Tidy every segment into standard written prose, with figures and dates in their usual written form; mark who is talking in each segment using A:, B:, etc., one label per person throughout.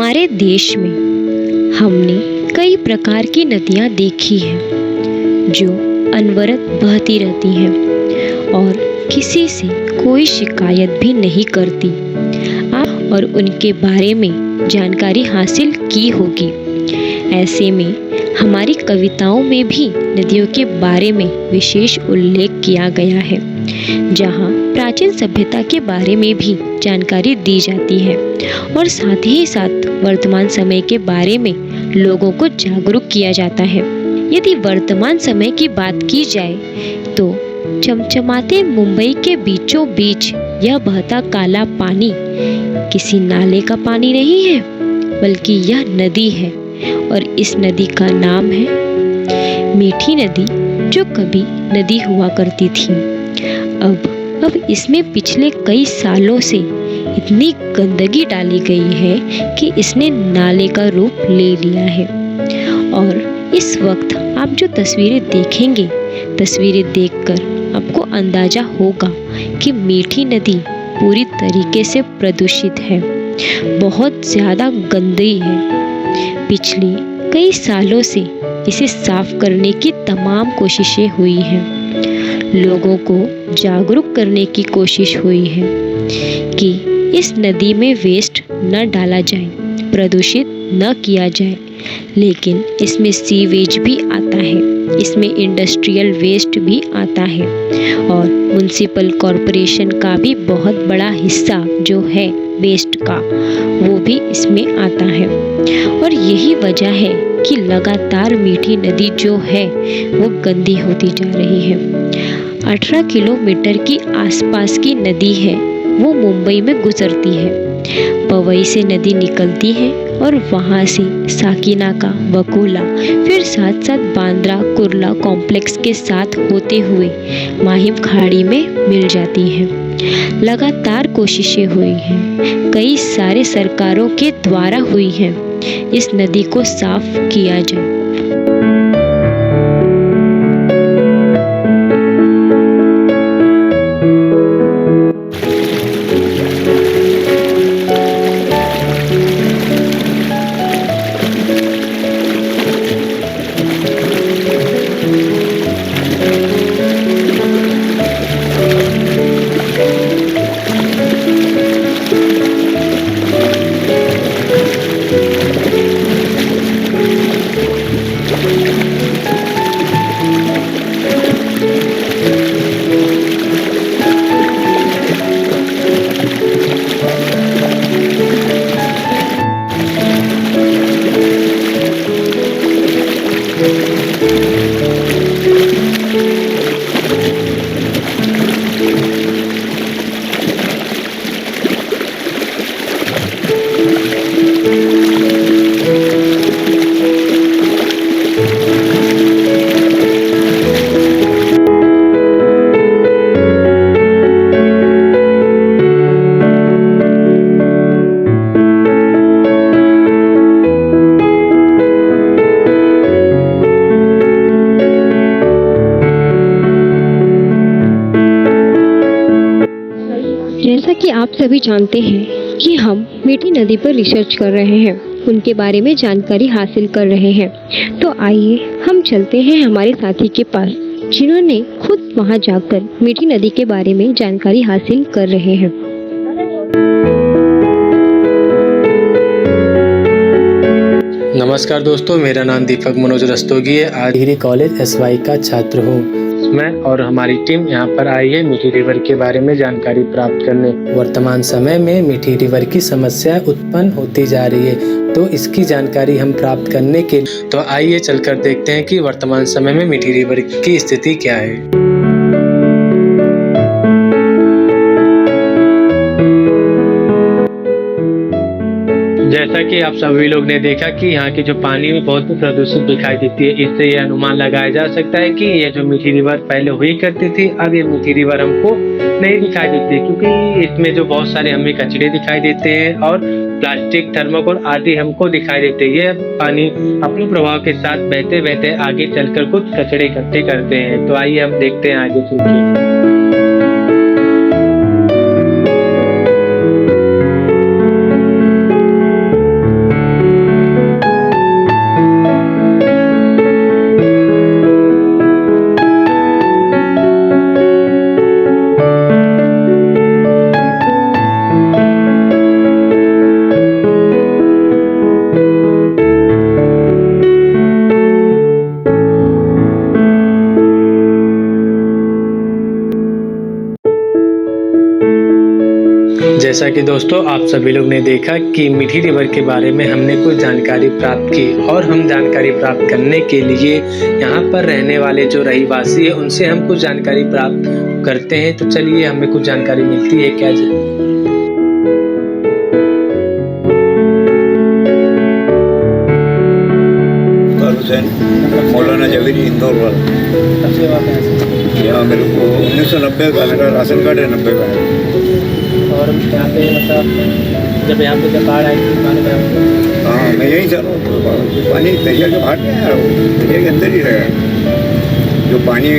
A: हमारे देश में हमने कई प्रकार की नदियाँ देखी हैं जो अनवरत बहती रहती हैं और किसी से कोई शिकायत भी नहीं करती। आप और उनके बारे में जानकारी हासिल की होगी। ऐसे में हमारी कविताओं में भी नदियों के बारे में विशेष उल्लेख किया गया है, जहाँ प्राचीन सभ्यता के बारे में भी जानकारी दी जाती है और साथ ही साथ वर्तमान समय के बारे में लोगों को जागरूक किया जाता है। यदि वर्तमान समय की बात की जाए तो चमचमाते मुंबई के बीचों बीच यह बहता काला पानी किसी नाले का पानी नहीं है, बल्कि यह नदी है और इस नदी का नाम है मीठी नदी, जो कभी नदी हुआ करती थी। अब इसमें पिछले कई सालों से इतनी गंदगी डाली गई है कि इसने नाले का रूप ले लिया है। और इस वक्त आप जो तस्वीरें देखेंगे, तस्वीरें देखकर आपको अंदाजा होगा कि मीठी नदी पूरी तरीके से प्रदूषित है, बहुत ज़्यादा गंदी है। पिछले कई सालों से इसे साफ करने की तमाम कोशिशें हुई हैं। लोगों को जागरूक करने की कोशिश हुई है कि इस नदी में वेस्ट न डाला जाए, प्रदूषित न किया जाए, लेकिन इसमें सीवेज भी आता है, इसमें इंडस्ट्रियल वेस्ट भी आता है और म्युनिसिपल कॉरपोरेशन का भी बहुत बड़ा हिस्सा जो है वेस्ट का, वो भी इसमें आता है। और यही वजह है कि लगातार मीठी नदी जो है वो गंदी होती जा रही है। 18 किलोमीटर की आसपास की नदी है, वो मुंबई में गुजरती है। पवई से नदी निकलती है और वहाँ से साकिनाका, वकोला, फिर साथ साथ बांद्रा कुर्ला कॉम्प्लेक्स के साथ होते हुए माहिम खाड़ी में मिल जाती है। लगातार कोशिशें हुई हैं, कई सारे सरकारों के द्वारा हुई हैं, इस नदी को साफ किया जाए। जैसा कि आप सभी जानते हैं कि हम मीठी नदी पर रिसर्च कर रहे हैं, उनके बारे में जानकारी हासिल कर रहे हैं। तो आइए हम चलते हैं हमारे साथी के पास, जिन्होंने खुद वहां जाकर मीठी नदी के बारे में जानकारी हासिल कर रहे हैं।
B: नमस्कार दोस्तों, मेरा नाम दीपक मनोज रस्तोगी है। आज डिग्री कॉलेज SY का छात्र हूँ। मैं और हमारी टीम यहाँ पर आई है मीठी रिवर के बारे में जानकारी प्राप्त करने। वर्तमान समय में मीठी रिवर की समस्या उत्पन्न होती जा रही है, तो इसकी जानकारी हम प्राप्त करने के तो आइए चलकर देखते हैं कि वर्तमान समय में मीठी रिवर की स्थिति क्या है। जैसा कि आप सभी लोग ने देखा कि यहाँ की जो पानी में बहुत प्रदूषित दिखाई देती है, इससे ये अनुमान लगाया जा सकता है कि ये जो मीठी रिवर पहले हुई करती थी, अब ये मीठी रिवर हमको नहीं दिखाई देती, क्योंकि इसमें जो बहुत सारे हमें कचरे दिखाई देते हैं और प्लास्टिक, थर्माकोल आदि हमको दिखाई देते हैं। ये पानी अपने प्रभाव के साथ बहते बहते आगे चलकर कुछ कचरे इकट्ठे करते हैं। तो आइए हम देखते हैं आगे चलकर। जैसा कि दोस्तों आप सभी लोग ने देखा कि मीठी रिवर के बारे में हमने कुछ जानकारी प्राप्त की और हम जानकारी प्राप्त करने के लिए यहाँ पर रहने वाले जो रहीवासी है उनसे हम कुछ जानकारी प्राप्त करते हैं। तो चलिए हमें कुछ जानकारी मिलती है क्या
C: हुसैन मौलाना जवेरी इंदौर वाला। यहाँ मेरे को 1990 का मेरा राशन कार्ड है, 90 का है।
B: और यहाँ पे मतलब जब बाढ़ आई थी
C: हाँ मैं यहीं चल रहा हूँ। पानी दरिया के बाहर नहीं आया, दरिया के अंदर ही रहा। जो पानी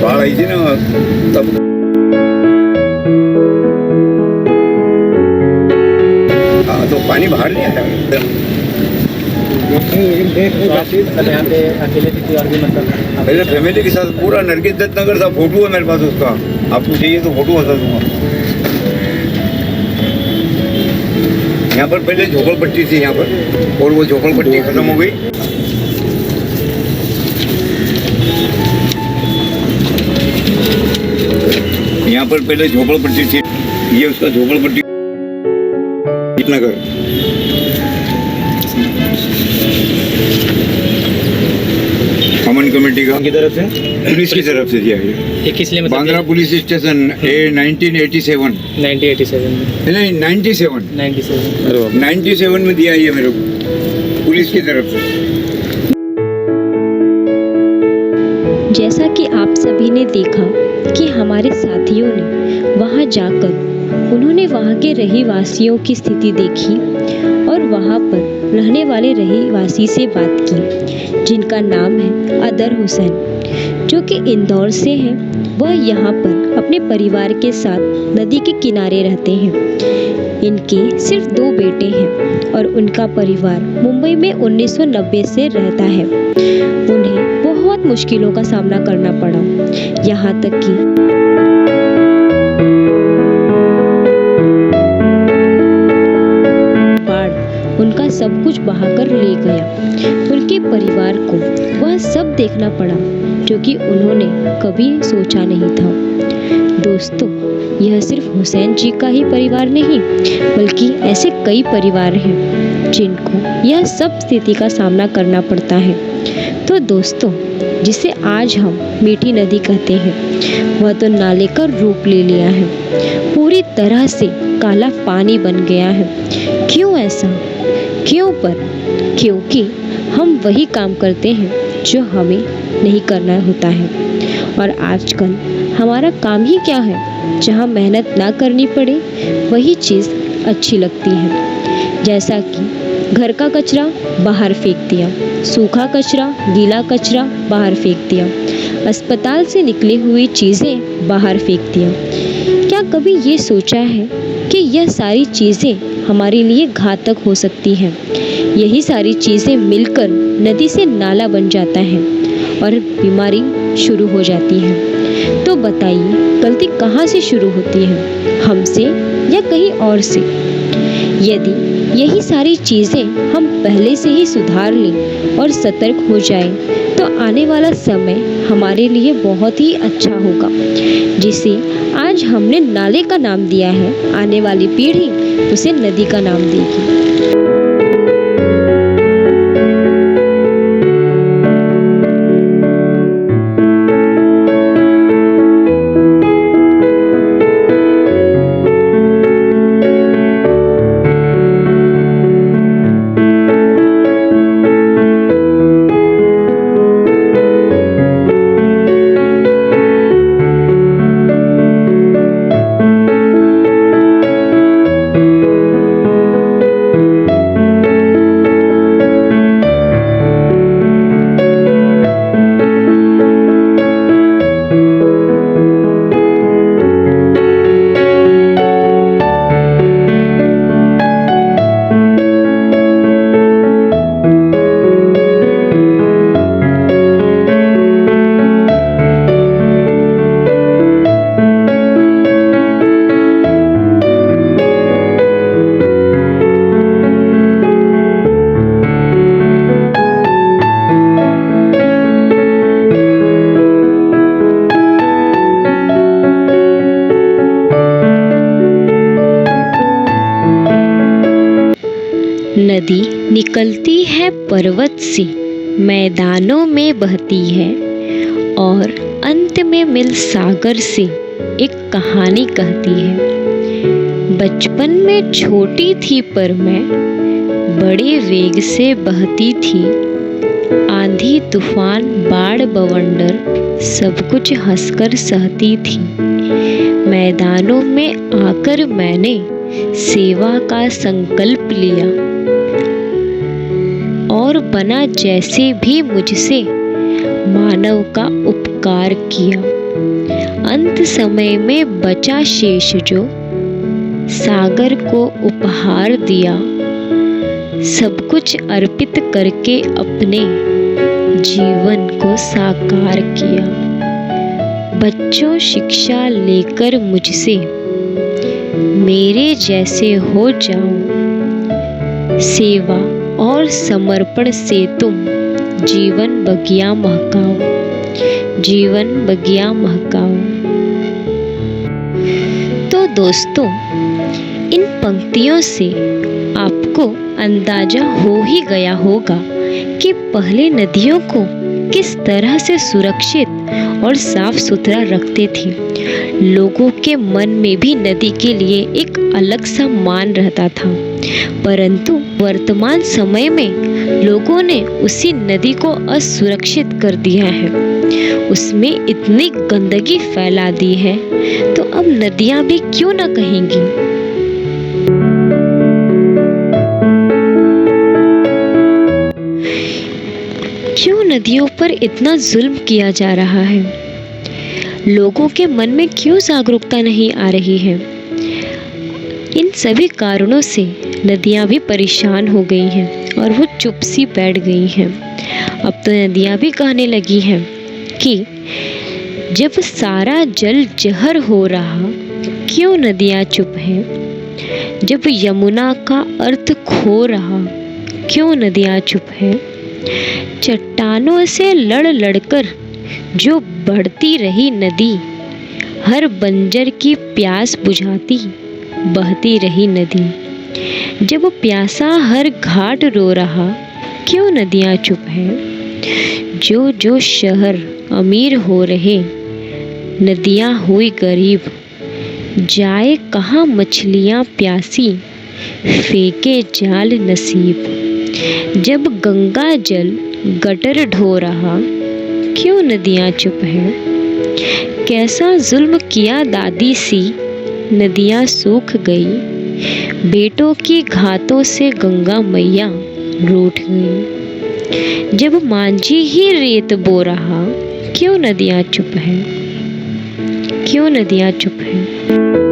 C: बाढ़ आई थी ना तब हाँ तो पानी बाहर नहीं आया।
B: यहाँ पे अकेले थी और भी मतलब
C: मेरे फैमिली के साथ पूरा नरगिस दत्त नगर था। फोटो है मेरे पास उसका, आपको चाहिए तो फोटो बता दूंगा। यहाँ पर पहले झोपड़पट्टी थी यहाँ पर, और वो झोपड़पट्टी खत्म हो गई। यहाँ पर पहले झोपड़पट्टी थी, ये उसका झोपड़पट्टी नगर। अमन कमेटी का
B: की तरफ से
C: पुलिस की तरफ से दिया है।
B: ये किस लिए मतलब
C: बांद्रा पुलिस स्टेशन 1987 नहीं 97 में दिया है ये मेरे को पुलिस की तरफ से।
A: जैसा कि आप सभी ने देखा कि हमारे साथियों ने वहां जाकर उन्होंने वहां के रहीवासियों की स्थिति देखी और वहां पर रहने वाले रहीवासी से बात की जिनका नाम है अदर हुसैन, जो कि इंदौर से हैं। वह यहाँ पर अपने परिवार के साथ नदी के किनारे रहते हैं। इनके सिर्फ 2 बेटे हैं और उनका परिवार मुंबई में 1990 से रहता है। उन्हें बहुत मुश्किलों का सामना करना पड़ा, यहाँ तक कि उनका सब कुछ बहाकर ले गया। उनके परिवार को वह सब देखना पड़ा जो कि उन्होंने कभी सोचा नहीं था। दोस्तों, यह सिर्फ हुसैन जी का ही परिवार नहीं बल्कि ऐसे कई परिवार हैं जिनको यह सब स्थिति का सामना करना पड़ता है। तो दोस्तों, जिसे आज हम मीठी नदी कहते हैं वह तो नाले का रूप ले लिया है, पूरी तरह से काला पानी बन गया है। क्यों ऐसा? क्यों पर? क्योंकि हम वही काम करते हैं जो हमें नहीं करना होता है। और आजकल हमारा काम ही क्या है, जहाँ मेहनत ना करनी पड़े वही चीज़ अच्छी लगती है। जैसा कि घर का कचरा बाहर फेंक दिया, सूखा कचरा गीला कचरा बाहर फेंक दिया, अस्पताल से निकली हुई चीज़ें बाहर फेंक दिया। क्या कभी ये सोचा है कि यह सारी चीज़ें हमारे लिए घातक हो सकती हैं? यही सारी चीज़ें मिलकर नदी से नाला बन जाता है और बीमारी शुरू हो जाती है। तो बताइए, गलती कहाँ से शुरू होती है, हमसे या कहीं और से? यदि यही सारी चीज़ें हम पहले से ही सुधार लें और सतर्क हो जाएं, तो आने वाला समय हमारे लिए बहुत ही अच्छा होगा, जिसे आज हमने नाले का नाम दिया है। आने वाली पीढ़ी उसे नदी का नाम देगी। नदी निकलती है पर्वत से, मैदानों में बहती है और अंत में मिल सागर से एक कहानी कहती है। बचपन में छोटी थी पर मैं बड़े वेग से बहती थी, आंधी तूफान बाढ़ बवंडर सब कुछ हंसकर सहती थी। मैदानों में आकर मैंने सेवा का संकल्प लिया और बना जैसे भी मुझसे मानव का उपकार किया। अंत समय में बचा शेष जो सागर को उपहार दिया, सब कुछ अर्पित करके अपने जीवन को साकार किया। बच्चों शिक्षा लेकर मुझसे मेरे जैसे हो जाओ, सेवा और समर्पण से तुम जीवन बगिया महकाओ, जीवन बगिया महकाओ। तो दोस्तों, इन पंक्तियों से आपको अंदाजा हो ही गया होगा कि पहले नदियों को किस तरह से सुरक्षित और साफ सुथरा रखते थे। लोगों के मन में भी नदी के लिए एक अलग सा मान रहता था, परंतु वर्तमान समय में लोगों ने उसी नदी को असुरक्षित कर दिया है। उसमें इतनी गंदगी फैला दी है, तो अब नदियां भी क्यों ना कहेंगी। क्यों नदियों पर इतना जुल्म किया जा रहा है? लोगों के मन में क्यों जागरूकता नहीं आ रही है? इन सभी कारणों से नदियां भी परेशान हो गई हैं और वो चुप सी बैठ गई हैं। अब तो नदियां भी कहने लगी हैं कि जब सारा जल जहर हो रहा, क्यों नदियां चुप हैं? जब यमुना का अर्थ खो रहा, क्यों नदियां चुप हैं? चट्टानों से लड़ लड़कर जो बढ़ती रही नदी, हर बंजर की प्यास बुझाती बहती रही नदी। जब प्यासा हर घाट रो रहा, क्यों नदियां चुप हैं? जो जो शहर अमीर हो रहे, नदियां हुई गरीब। जाए कहाँ मछलियां प्यासी, फेंके जाल नसीब। जब गंगा जल गटर ढो रहा, क्यों नदियां चुप हैं? कैसा जुल्म किया दादी सी, नदियां सूख गई। बेटों की घातों से गंगा मैया रूठ गई। जब मांझी ही रेत बो रहा, क्यों नदियां चुप हैं? क्यों नदियां चुप हैं?